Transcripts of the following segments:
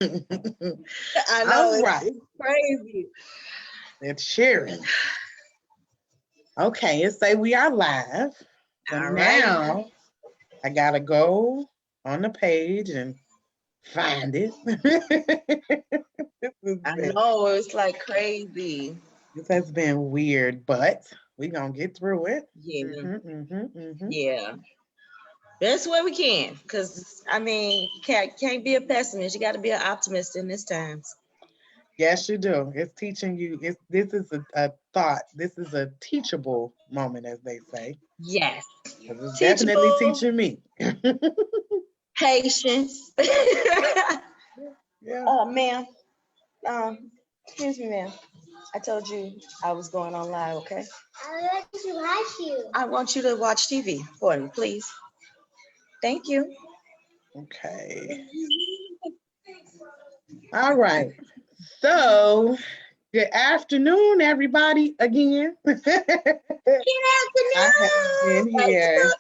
I know, All right. it's crazy. It's sharing. Okay, it say we are live. So All right. now I gotta go on the page and find it. I know, it's like crazy. This has been weird, but we're gonna get through it. Yeah, Hmm. yeah. Best way we can, because I mean, can't be a pessimist. You got to be an optimist in this times. Yes, you do. It's teaching you. This is a thought. This is a teachable moment, as they say. Yes, 'Cause it's definitely teachable, teaching me. patience. Yeah. Ma'am, excuse me, ma'am. I told you I was going on live. Okay. I want to watch you. I want you to watch TV for me, please. Thank you. Okay. All right. So, good afternoon, everybody. Again, Good I have afternoon, been here.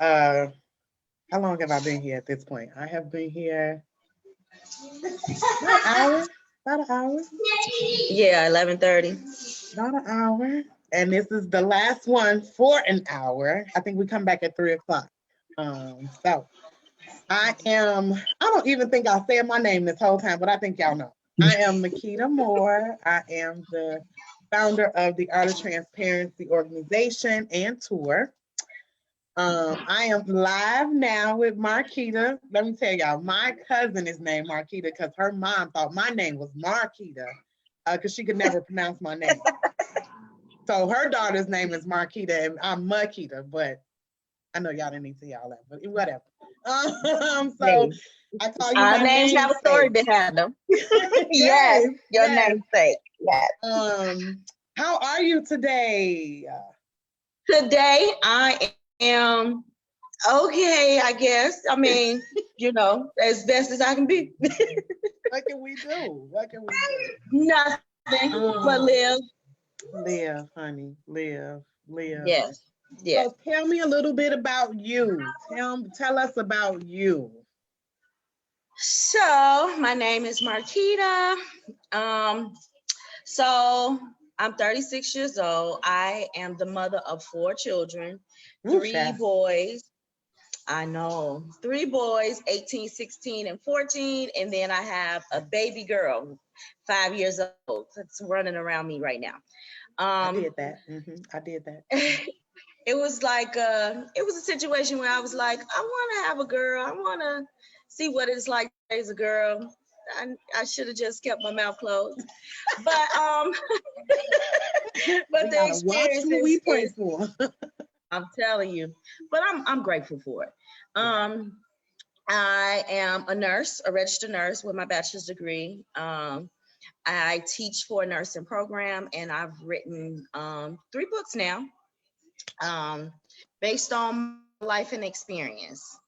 Uh, how long have I been here at this point? I have been here about an hour. About an hour. Yeah, 11:30. About an hour. And this is the last one for an hour. I think we come back at 3 o'clock. So I don't even think I said my name this whole time, but I think y'all know. I am Marquitta Moore. I am the founder of the Art of Transparency organization and tour. I am live now with Marquitta. Let me tell y'all, my cousin is named Marquitta because her mom thought my name was Marquitta because she could never pronounce my name. So her daughter's name is Marquitta and I'm Marquitta, but I know y'all didn't need to see all that, but whatever. So Hey, I call you our my names have a story namesake. behind them. Yes, Yes, your yes. namesake. Yes. How are you today? Today I am okay, I guess. I mean, as best as I can be. What can we do? What can we do? Nothing but Um, live. live, honey, live, live. Yes. Yes. So tell me a little bit about you. Tell us about you. So my name is Marquita. Um, so I'm 36 years old. I am the mother of 4 children, Ooh, three child. boys. I know, 3 boys, 18, 16, and 14. And then I have a baby girl, 5 years old, that's running around me right now. I Um, did that. I did that. it was like it was a situation where I was like, I want to have a girl. I want to see what it's like to raise a girl. I should have just kept my mouth closed, but We but the gotta watch experience what we pray is for. I'm telling you, but I'm grateful for it. Um, I am a nurse, a registered nurse with my bachelor's degree. I teach for a nursing program, and I've written 3 books now, um, based on my life and experience.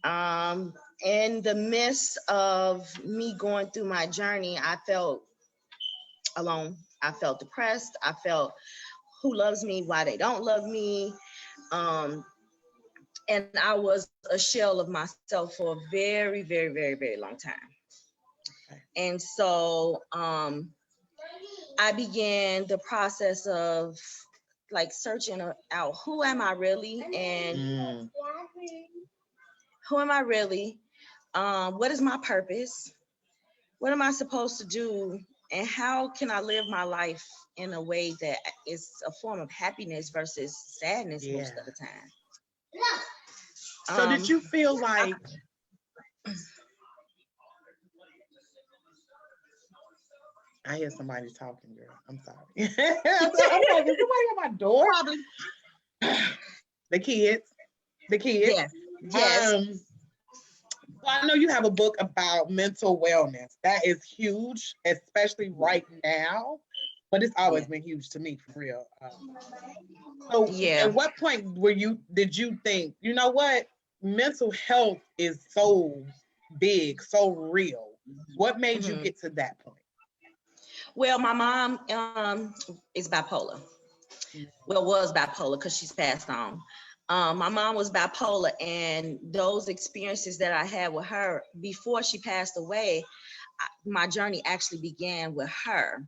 Um, in the midst of me going through my journey, I felt alone. I felt depressed. I felt who loves me, why they don't love me. Um, and I was a shell of myself for a very, very, very, very long time. Okay. And so I began the process of like searching out who am I really and Mm, who am I really? What is my purpose? What am I supposed to do? And how can I live my life in a way that is a form of happiness versus sadness most yeah. of the time? So did Um, you feel like I hear somebody talking, girl? I'm sorry. I'm like, is somebody at my door? Probably. The kids. The kids. Yes. Yes. Um, so I know you have a book about mental wellness. That is huge, especially right now. But it's always Yeah. been huge to me, for real. So, at Yeah. what point did you think, you know what, mental health is so big, so real? What made you Mhm. get to that point? Well, my mom is bipolar. Mm. Well, was bipolar because she's passed on. My mom was bipolar, and those experiences that I had with her before she passed away, my journey actually began with her,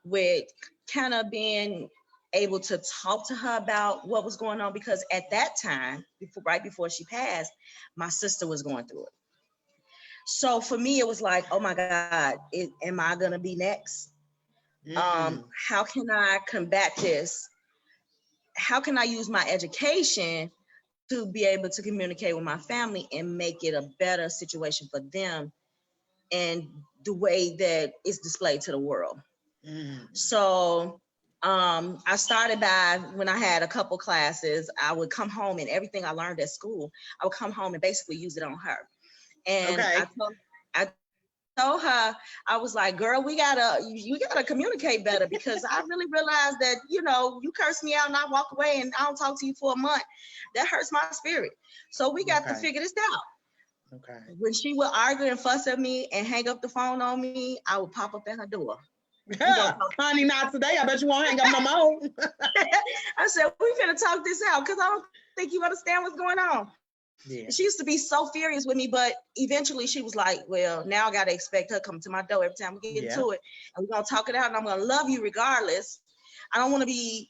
with kind of being able to talk to her about what was going on, because at that time, right before she passed, my sister was going through it. So for me, it was like, oh my God, am I gonna be next? How can I combat this? How can I use my education to be able to communicate with my family and make it a better situation for them and the way that it's displayed to the world? So I started by, when I had a couple classes, I would come home and everything I learned at school, I would come home and basically use it on her. And I told her, I was like, girl, you gotta communicate better, because I really realized that, you curse me out and I walk away and I don't talk to you for a month. That hurts my spirit. So we got to figure this out. When she would argue and fuss at me and hang up the phone on me, I would pop up at her door. Honey, not today. I bet you won't hang up no more. I said, we finna talk this out, because I don't think you understand what's going on. Yeah. She used to be so furious with me, but eventually she was like, well, now I got to expect her to come to my door every time we get into it. And we're going to talk it out, and I'm going to love you regardless. I don't want to be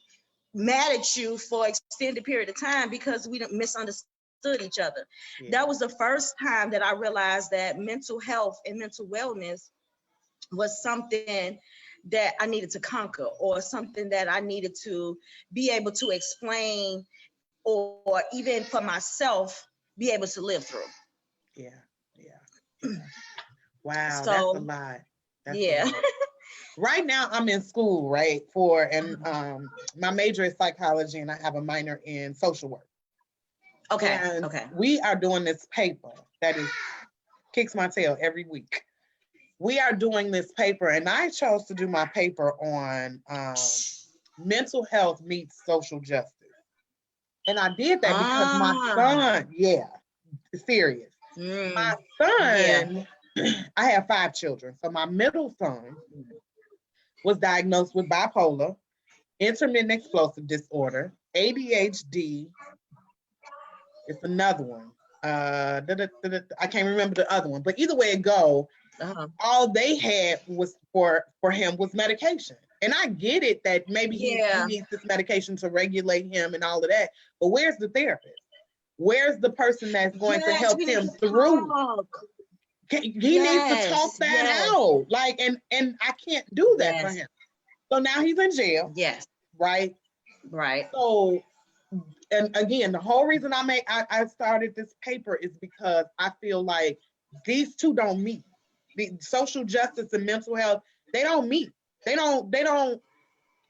mad at you for an extended period of time because we misunderstood each other. Yeah. That was the first time that I realized that mental health and mental wellness was something that I needed to conquer, or something that I needed to be able to explain, or even for myself, be able to live through. Yeah. Wow, so, that's a lot. That's a lot. Right now I'm in school, right? My major is psychology and I have a minor in social work. Okay. We are doing this paper that kicks my tail every week. We are doing this paper, and I chose to do my paper on mental health meets social justice. And I did that because my son, serious. My son, I have 5 children. So my middle son was diagnosed with bipolar, intermittent explosive disorder, ADHD. It's another one. I can't remember the other one, but either way it go, all they had was for him was medication. And I get it that maybe he needs this medication to regulate him and all of that, but where's the therapist? Where's the person that's going to help him through? He needs to talk that out. Like, and I can't do that for him. So now he's in jail. Yes. Right. So, and again, the whole reason I started this paper is because I feel like these two don't meet. The social justice and mental health, they don't meet. They don't,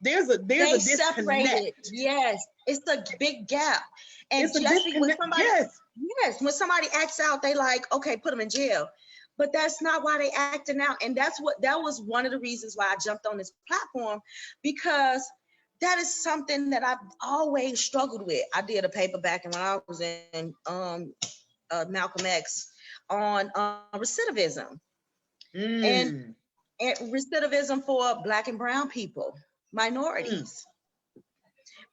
there's a disconnect. Yes, it's a big gap. And it's a disconnect. Yes, when somebody acts out, they like, okay, put them in jail. But that's not why they acting out. And that was one of the reasons why I jumped on this platform, because that is something that I've always struggled with. I did a paper back when I was in Malcolm X on recidivism. And recidivism for Black and brown people, minorities.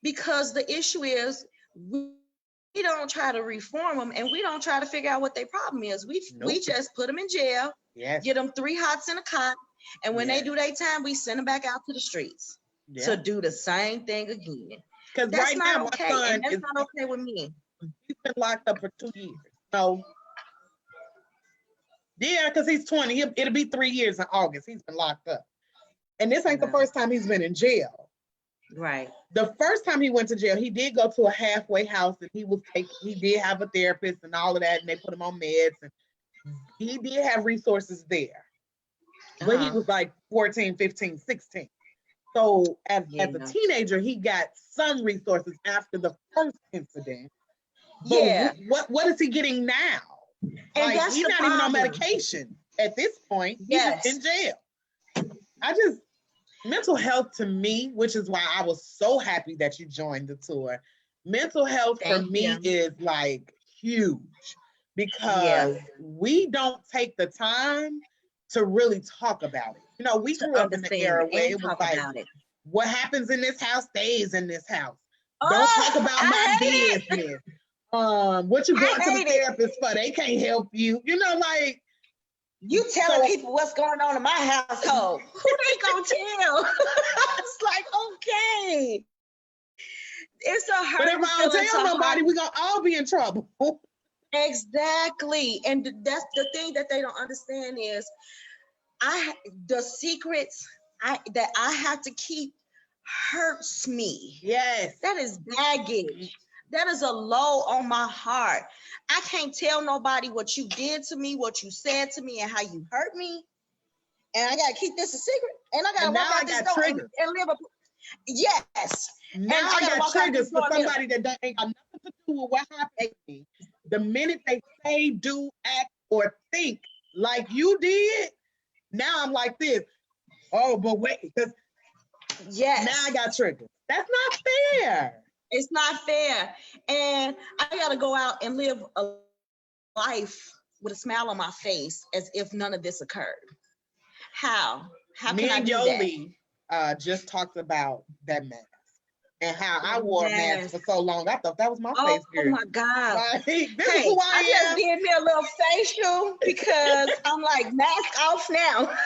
Because the issue is we don't try to reform them, and we don't try to figure out what their problem is. We just put them in jail, get them 3 hots in a cot, and when they do their time, we send them back out to the streets to do the same thing again. Because right now, my son is not okay with me. He's been locked up for 2 years. So yeah, because he's 20. It'll be 3 years in August. He's been locked up. And this ain't the first time he's been in jail. Right. The first time he went to jail, he did go to a halfway house, and he did have a therapist and all of that, and they put him on meds, and he did have resources there. But he was like 14, 15, 16. So as a teenager, he got some resources after the first incident. But what is he getting now? And like, he's not even on medication at this point. He's just in jail. Mental health to me, which is why I was so happy that you joined the tour. Mental health for me is like huge, because we don't take the time to really talk about it. You know, we grew up in the era where it was like, what happens in this house stays in this house. Don't talk about my I hate it. business. What you going to the hate it. therapist for? They can't help you. You know, like You telling So- people what's going on in my household. Who they gonna tell? It's like, okay. It's a but if hurt I don't feeling tell to nobody, heart. we gonna all be in trouble. Exactly. And that's the thing that they don't understand is the secrets that I have to keep hurts me. Yes. That is baggage. That is a load on my heart. I can't tell nobody what you did to me, what you said to me, and how you hurt me. And I gotta keep this a secret. And I gotta And walk now out I this got door triggers. and live a yes. Now And I gotta got walk out triggers this for door and live. somebody that ain't got nothing to do with what happened to me. The minute they say, do, act, or think like you did, now I'm like this. Oh, but wait, because Yes. now I got triggers. That's not fair. It's not fair. And I gotta go out and live a life with a smile on my face as if none of this occurred. How? How Me can I and do that? Yoli just talked about that mask and how I wore a mask Yes. for so long. I thought that was my face, Oh girl. my God. Like, this is Hey, who I I just am. did me a little facial because I'm like, mask off now.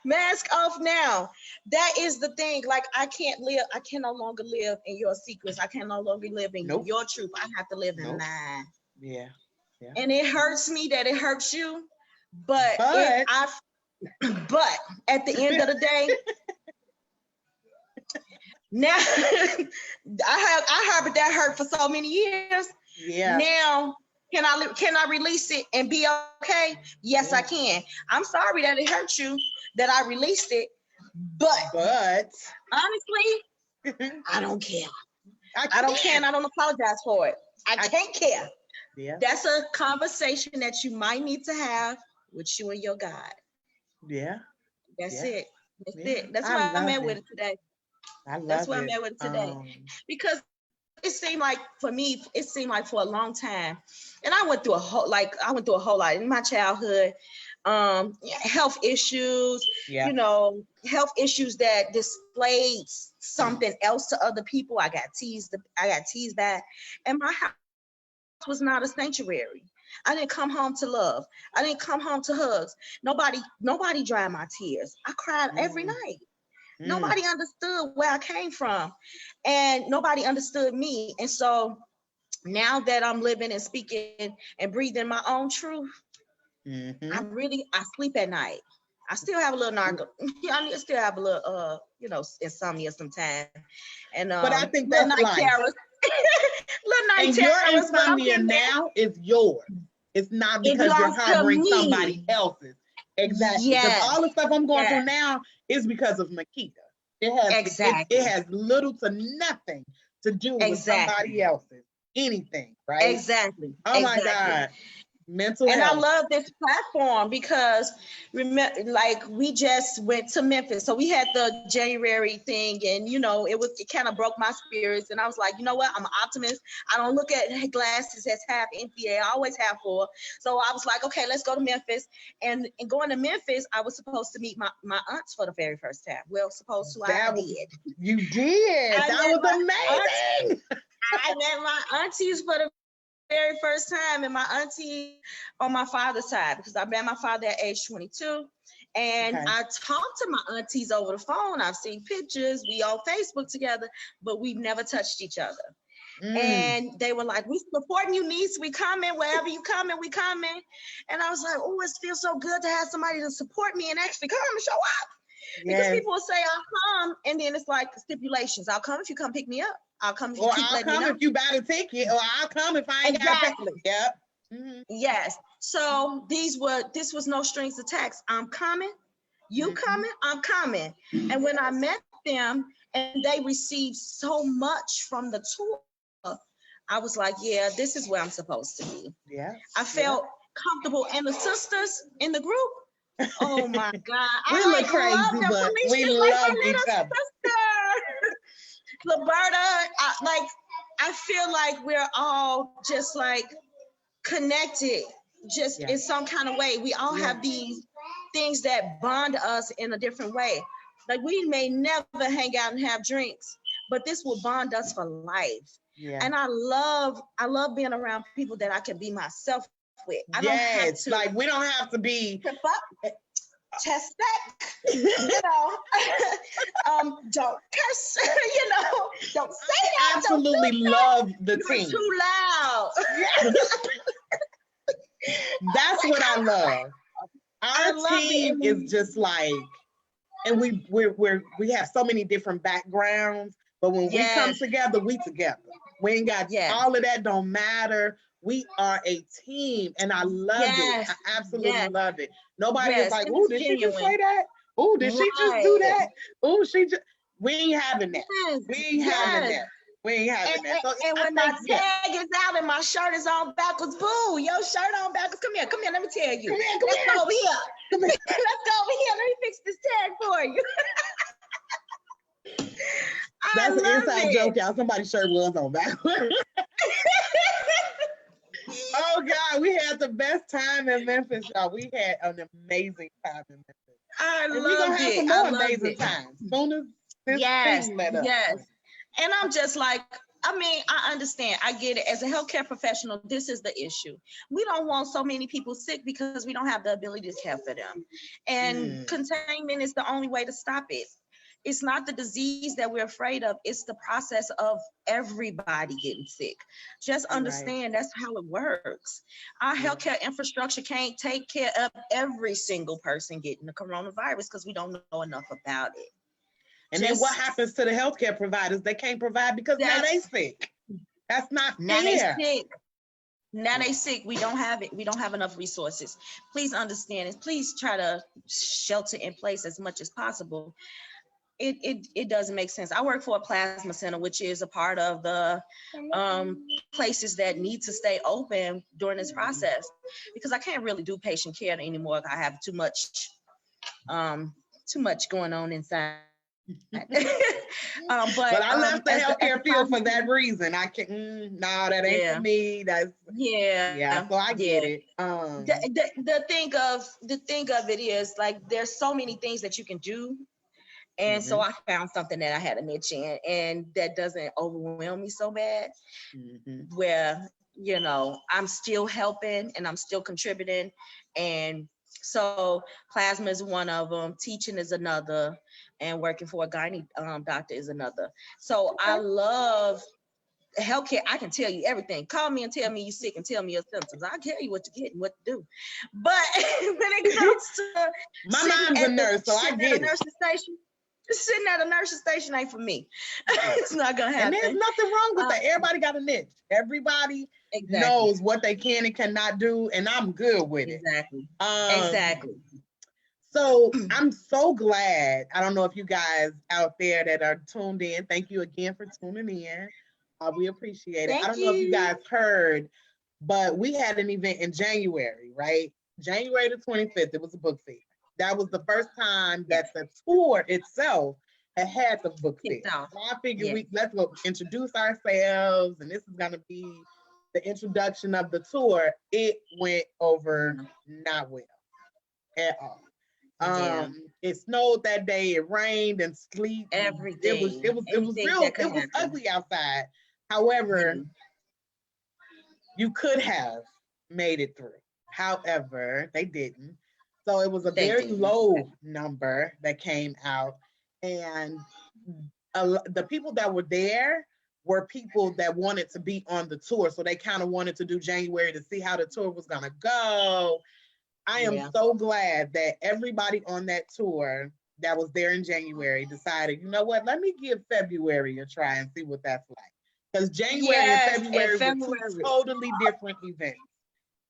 Mask off now. That is the thing. Like, I can no longer live in your secrets. I can no longer live in Nope. your truth. I have to live in Nope. mine. Yeah. And it hurts me that it hurts you. But But at the end of the day, now I harbored that hurt for so many years. yeah. Now, can I release it and be okay? Yes, I can. I'm sorry that it hurt you that I released it, but honestly, I don't care. I don't care, and I don't apologize for it. I can't care. Yeah. That's a conversation that you might need to have with you and your God. Yeah. That's Yeah. it. That's Yeah. it. That's I why I'm love at with it. it today. I love That's why I'm it. at with it today. Because it seemed like for me, it seemed like for a long time, and I went through a whole lot in my childhood. Health issues, Yeah. health issues that displayed something else to other people. I got teased back, and my house was not a sanctuary. I didn't come home to love. I didn't come home to hugs. Nobody dried my tears. I cried every night. Nobody understood where I came from, and nobody understood me. And so now that I'm living and speaking and breathing my own truth, I sleep at night. I still have a little I still have a little insomnia sometimes. And but I think little that's night life. terrors. Little night And terrors, your but I'm insomnia getting there. now is yours. It's not It because you're belongs to harboring me. somebody else's. Exactly. Because Yes. all the stuff I'm going Yes. through now is because of Marquitta. Exactly. It has little to nothing to do with somebody else's anything, right? Exactly. Oh my Exactly. God. Mental And health. I love this platform because we just went to Memphis. So we had the January thing, and it kind of broke my spirits. And I was like, you know what? I'm an optimist. I don't look at glasses as half empty. I always have full. So I was like, okay, let's go to Memphis. And going to Memphis, I was supposed to meet my aunts for the very first time. Well, I did. You did. That was amazing. I met my aunties for the very first time, and my auntie on my father's side, because I met my father at age 22, and I talked to my aunties over the phone. I've seen pictures, we on Facebook together, but we've never touched each other. And they were like, we supporting you, niece, we coming, wherever you coming, we coming. And I was like, oh, it feels so good to have somebody to support me and actually come and show up. Because people will say I'll come, and then it's like stipulations. I'll come if you come pick me up. I'll come if you keep letting me know. If you buy the ticket, or I'll come if I ain't got to pay. Yep. Yes. So this was no strings attached. I'm coming. You coming? I'm coming. And when I met them and they received so much from the tour, I was like, yeah, this is where I'm supposed to be. Yeah. I felt comfortable. And the sisters in the group, oh my God. We look crazy, but we love each other. Liberta, I feel like we're all just like connected, just in some kind of way. We all have these things that bond us in a different way. Like we may never hang out and have drinks, but this will bond us for life. Yeah. And I love being around people that I can be myself with. I don't have Yes, to like we don't have to be trip up, chest back, you know, don't curse, you know, don't say that. absolutely Don't do love the that. You're team. too loud. That's what I love. I Our love team being is just like, and we have so many different backgrounds, but when we come yes, together, we together. We ain't got yes, all of that, don't matter. We are a team, and I love it. yes, I absolutely yes, love it. Nobody is yes, like, and "Oh, it's did she just genuine. say that? Oh, did she just do Right. that? Oh, she just." We ain't having that. Yes, We ain't having yes. that. We ain't having that. So And I when my think, yeah. tag is out and my shirt is on backwards, boo, your shirt on backwards. Come here, let me tell you. Come here, Let's go over here. Come here. Let's go over here. Let me fix this tag for you. I That's an love inside it. joke, y'all. Somebody's shirt was on backwards. Oh God, we had the best time in Memphis, y'all. We had an amazing time in Memphis. I And we're gonna loved have it. some I more loved amazing it. times. Soon as this Yes, thing let up. yes. And I'm just like, I mean, I understand. I get it. As a healthcare professional, this is the issue. We don't want so many people sick because we don't have the ability to care for them. And containment is the only way to stop it. It's not the disease that we're afraid of. It's the process of everybody getting sick. Just Right. understand that's how it works. Our healthcare infrastructure can't take care of every single person getting the coronavirus because we don't know enough about it. And then what happens to the healthcare providers? They can't provide because now they sick. That's not Now they fair. sick. Now they sick. We don't have it. We don't have enough resources. Please understand and please try to shelter in place as much as possible. It doesn't make sense. I work for a plasma center, which is a part of the places that need to stay open during this process because I can't really do patient care anymore. I have too much going on inside. But I left the healthcare field for that reason. I can't. No, that ain't for me. That's yeah. So I get it. The thing of it is like there's so many things that you can do. And so I found something that I had a niche in and that doesn't overwhelm me so bad where, you know, I'm still helping and I'm still contributing. And so plasma is one of them, teaching is another, and working for a gynae doctor is another. So I love healthcare. I can tell you everything. Call me and tell me you're sick and tell me your symptoms. I'll tell you what to get and what to do. But when it comes to my mom's a nurse, so I get it. Sitting at a nursing station ain't for me. It's not gonna happen. And there's nothing wrong with that. Everybody got a niche. Everybody knows what they can and cannot do, and I'm good with it. Exactly. So I'm so glad. I don't know if you guys out there that are tuned in, thank you again for tuning in. We appreciate it. I don't know if you guys heard, but we had an event in January, right? January the 25th. It was a book fair. That was the first time that the tour itself had the book fair. So I figured let's go introduce ourselves, and this is gonna be the introduction of the tour. It went over not well at all. It snowed that day, it rained and sleet. Everything. It was ugly outside. However, you could have made it through. However, they didn't. So it was a very low number that came out. And the people that were there were people that wanted to be on the tour. So they kind of wanted to do January to see how the tour was going to go. I am so glad that everybody on that tour that was there in January decided, you know what, let me give February a try and see what that's like. Because January and February were two totally different events.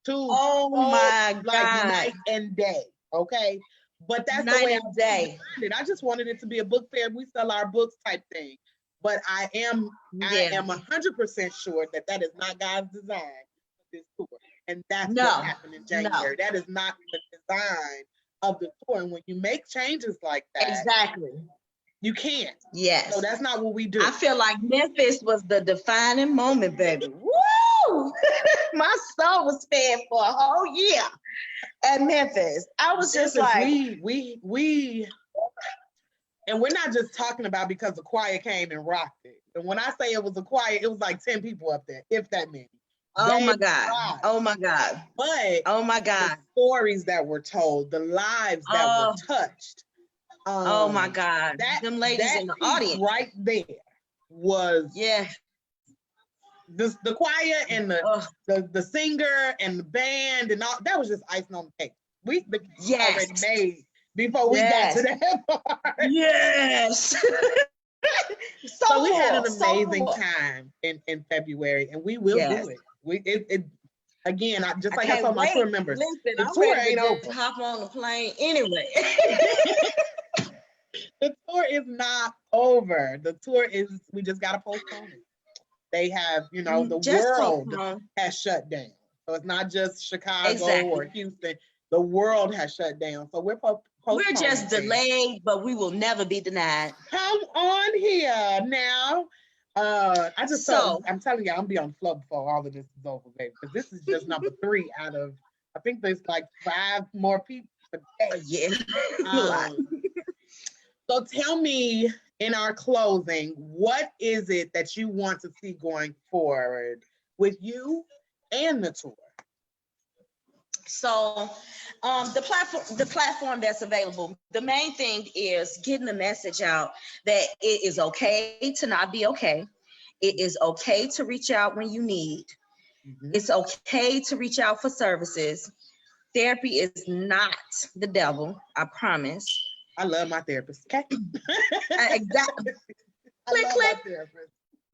My God. Night and day, okay? But that's night the way and day. I just wanted it to be a book fair. We sell our books type thing. But I am 100% sure that is not God's design for this tour. And that's what happened in January. That is not the design of the tour. And when you make changes like that, you can't. Yes. So that's not what we do. I feel like Memphis was the defining moment, baby. Woo! My soul was fed for a whole year at Memphis. I was just like, And we're not just talking about because the choir came and rocked it. And when I say it was a choir, it was like 10 people up there, if that many. Oh They my God. rocked. Oh my God. But Oh my the God. stories that were told, the lives that were Oh, touched. oh my God. That Them ladies that in the piece audience. right there was Yeah. the choir and Oh, the singer and the band and all that was just icing on the cake. The cake was yes. already made before we got to Yes. that part. Yes. So So we had an full. So amazing full. time in February, and we will Yes. do it. It again, just I like I can't told my tour wait. members, Listen, the I'm tour ready ain't to just over. hop on the plane anyway. The tour is not over. The tour is, we just got to postpone it. They have, the Just world postpone. has shut down. So it's not just Chicago Exactly. or Houston. The world has shut down. So we're postponing We're just things. delayed, but we will never be denied. Come on here now. I'm telling you, I'm gonna be on the floor before all of this is over, baby. Because this is just number 3 out of, I think there's like 5 more people today. Yeah. A lot. So tell me, in our closing, what is it that you want to see going forward with you and the tour? So the platform that's available, the main thing is getting the message out that it is okay to not be okay. It is okay to reach out when you need. It's okay to reach out for services. Therapy is not the devil, I promise. I love my therapist. Okay. Exactly. Click, click.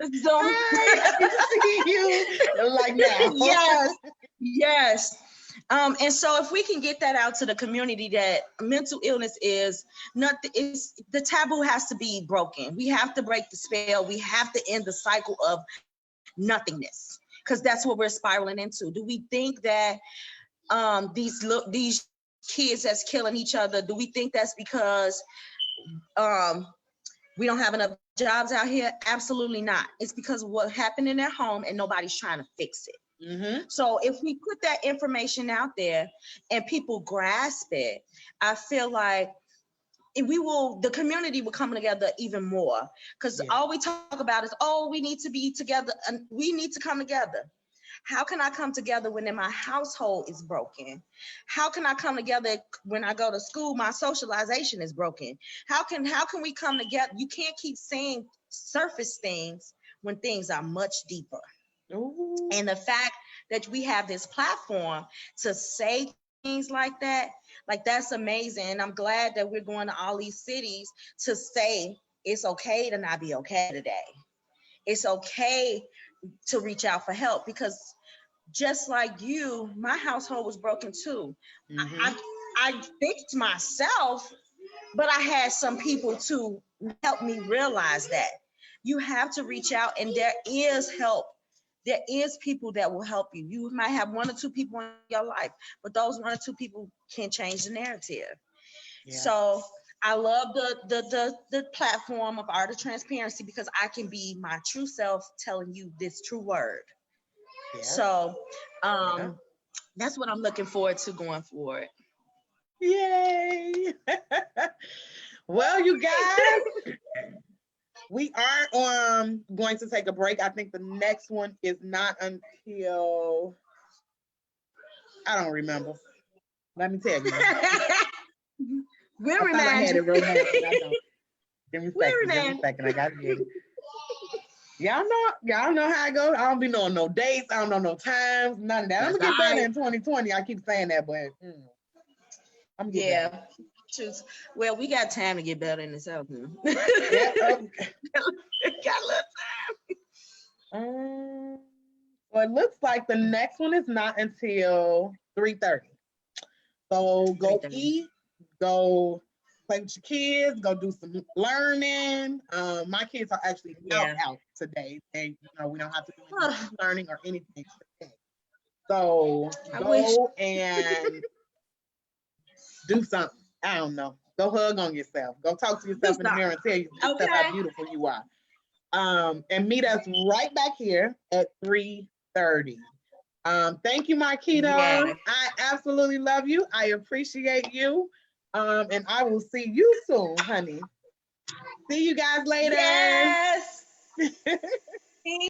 Zoom. Hi, happy to see you. Like now. Yes. Yes. And so if we can get that out to the community that mental illness is nothing, is the taboo has to be broken. We have to break the spell. We have to end the cycle of nothingness, because that's what we're spiraling into. Do we think that these kids that's killing each other, do we think that's because we don't have enough jobs out here? Absolutely not. It's because of what happened in their home and nobody's trying to fix it. So if we put that information out there and people grasp it, I feel like the community will come together even more, because all we talk about is, we need to be together and we need to come together. How can I come together when my household is broken? How can I come together when I go to school? My socialization is broken. How can we come together? You can't keep saying surface things when things are much deeper. Ooh. And the fact that we have this platform to say things like that's amazing. And I'm glad that we're going to all these cities to say it's okay to not be okay today. It's okay to reach out for help, because just like you, my household was broken too. I fixed myself, but I had some people to help me realize that you have to reach out, and there is help. There is people that will help you. You might have 1 or 2 people in your life, but those 1 or 2 people can change the narrative. So I love the platform of Art of Transparency, because I can be my true self telling you this true word. So that's what I'm looking forward to going forward. Yay. Well, you guys, we are going to take a break. I think the next one is not until, I don't remember. Let me tell you. We'll I thought I had it wrote down, but I don't. Give me a second. I got to get it. Y'all know how I go. I don't be knowing no dates. I don't know no times. None of that. I'm gonna get better in 2020. I keep saying that, but I'm gonna get better. Well, we got time to get better in this house now. Got a little time. Well, it looks like the next one is not until 3:30. So go 3:30. eat, go play with your kids, go do some learning. My kids are actually out today. They, we don't have to do any learning or anything today. So go and do something. I don't know. Go hug on yourself. Go talk to yourself in the mirror and tell yourself how beautiful you are. And meet us right back here at 3:30. Thank you, Marquitta. Yeah. I absolutely love you. I appreciate you. And I will see you soon, honey. See you guys later. Yes.